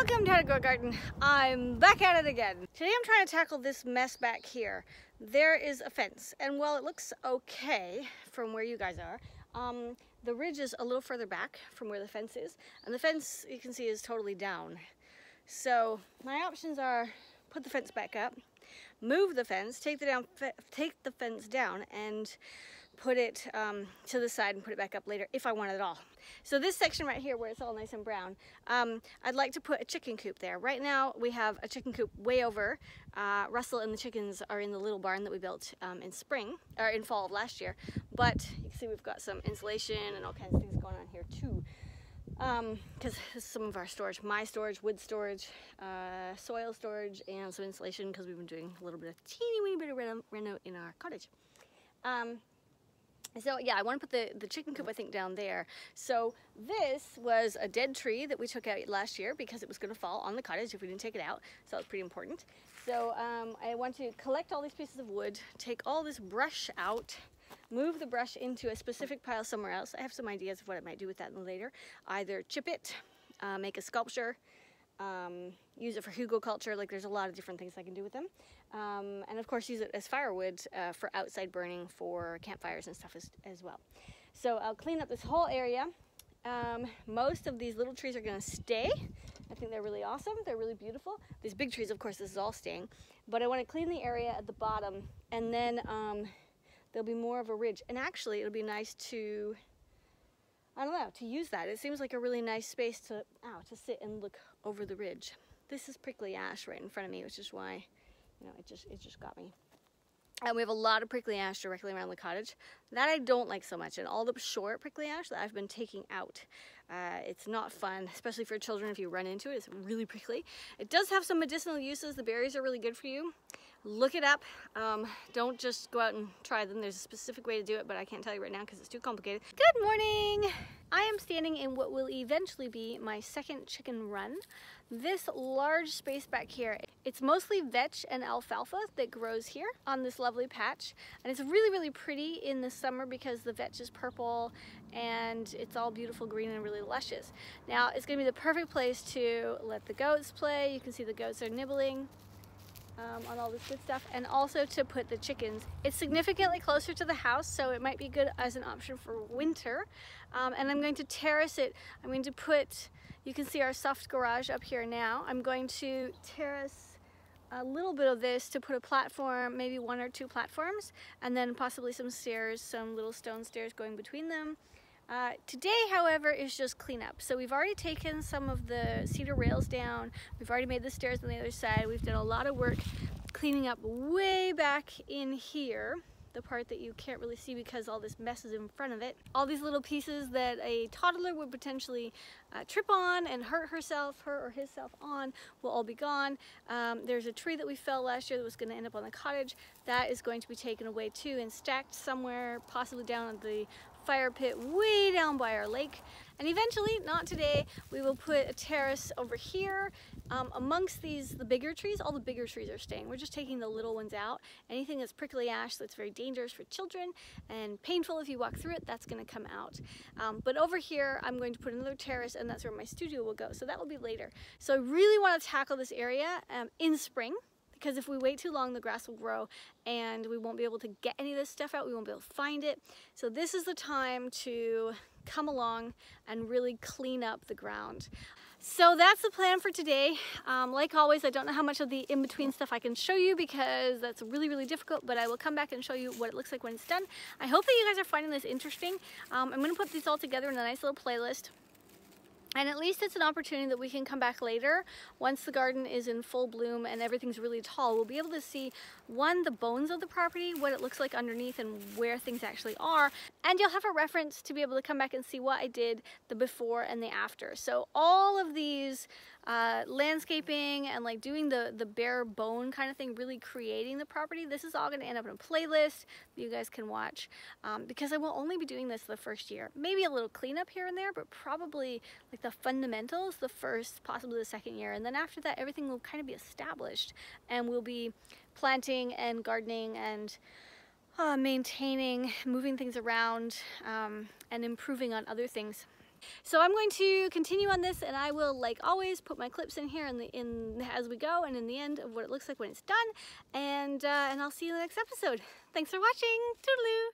Welcome to How to Grow a Garden. I'm back at it again. Today I'm trying to tackle this mess back here. There is a fence, and while it looks okay from where you guys are, the ridge is a little further back from where the fence is, and the fence you can see is totally down. So my options are put the fence back up, move the fence, take the fence down, and put it to the side and put it back up later if I want it at all. So this section right here where it's all nice and brown, I'd like to put a chicken coop there. Right now we have a chicken coop way over. Russell and the chickens are in the little barn that we built in fall of last year. But you can see we've got some insulation and all kinds of things going on here too. Because this is some of our storage, my storage, wood storage, soil storage, and some insulation because we've been doing a little bit of teeny weeny bit of reno in our cottage. So yeah, I want to put the chicken coop I think down there. So this was a dead tree that we took out last year because it was going to fall on the cottage if we didn't take it out. So it's pretty important. So I want to collect all these pieces of wood, take all this brush out, move the brush into a specific pile somewhere else. I have some ideas of what I might do with that later. Either chip it, make a sculpture, use it for hugelkultur. Like there's a lot of different things I can do with them. And of course use it as firewood for outside burning for campfires and stuff as well. So I'll clean up this whole area. Most of these little trees are going to stay. I think they're really awesome. They're really beautiful. These big trees, of course, this is all staying. But I want to clean the area at the bottom, and then there'll be more of a ridge. And actually it'll be nice to, I don't know, to use that. It seems like a really nice space to sit and look over the ridge. This is prickly ash right in front of me, which is why, you know, it just got me. And we have a lot of prickly ash directly around the cottage. That I don't like so much. And all the short prickly ash that I've been taking out. It's not fun, especially for children if you run into it. It's really prickly. It does have some medicinal uses. The berries are really good for you. Look it up. Don't just go out and try them. There's a specific way to do it, but I can't tell you right now because it's too complicated. Good morning! I am standing in what will eventually be my second chicken run. This large space back here, it's mostly vetch and alfalfa that grows here on this lovely patch. And it's really, really pretty in the summer because the vetch is purple and it's all beautiful green and really luscious. Now, it's gonna be the perfect place to let the goats play. You can see the goats are nibbling on all this good stuff, and also to put the chickens. It's significantly closer to the house, so it might be good as an option for winter. And I'm going to terrace it. I'm going to put, you can see our soft garage up here now. I'm going to terrace a little bit of this to put a platform, maybe 1 or 2 platforms, and then possibly some stairs, some little stone stairs going between them. Today, however, is just cleanup. So we've already taken some of the cedar rails down. We've already made the stairs on the other side. We've done a lot of work cleaning up way back in here, the part that you can't really see because all this mess is in front of it. All these little pieces that a toddler would potentially trip on and hurt her or himself on will all be gone. There's a tree that we felled last year that was going to end up on the cottage. That is going to be taken away too and stacked somewhere, possibly down at the fire pit way down by our lake. And eventually, not today, we will put a terrace over here amongst the bigger trees. All the bigger trees are staying. We're just taking the little ones out. Anything that's prickly ash that's very dangerous for children and painful if you walk through it, that's going to come out. But over here, I'm going to put another terrace, and that's where my studio will go. So that will be later. So I really want to tackle this area in spring, because if we wait too long, the grass will grow and we won't be able to get any of this stuff out. We won't be able to find it. So this is the time to come along and really clean up the ground. So that's the plan for today. Like always, I don't know how much of the in-between stuff I can show you because that's really, really difficult, but I will come back and show you what it looks like when it's done. I hope that you guys are finding this interesting. I'm gonna put these all together in a nice little playlist. And at least it's an opportunity that we can come back later once the garden is in full bloom and everything's really tall. We'll be able to see, one, the bones of the property, what it looks like underneath and where things actually are. And you'll have a reference to be able to come back and see what I did the before and the after. So all of these landscaping and like doing the bare bone kind of thing, really creating the property, this is all going to end up in a playlist that you guys can watch because I will only be doing this the first year. Maybe a little cleanup here and there, but probably like the fundamentals the first, possibly the second year. And then after that, everything will kind of be established and we'll be planting and gardening and maintaining, moving things around and improving on other things. So I'm going to continue on this, and I will, like always, put my clips in here as we go, and in the end of what it looks like when it's done. And I'll see you in the next episode. Thanks for watching. Toodaloo!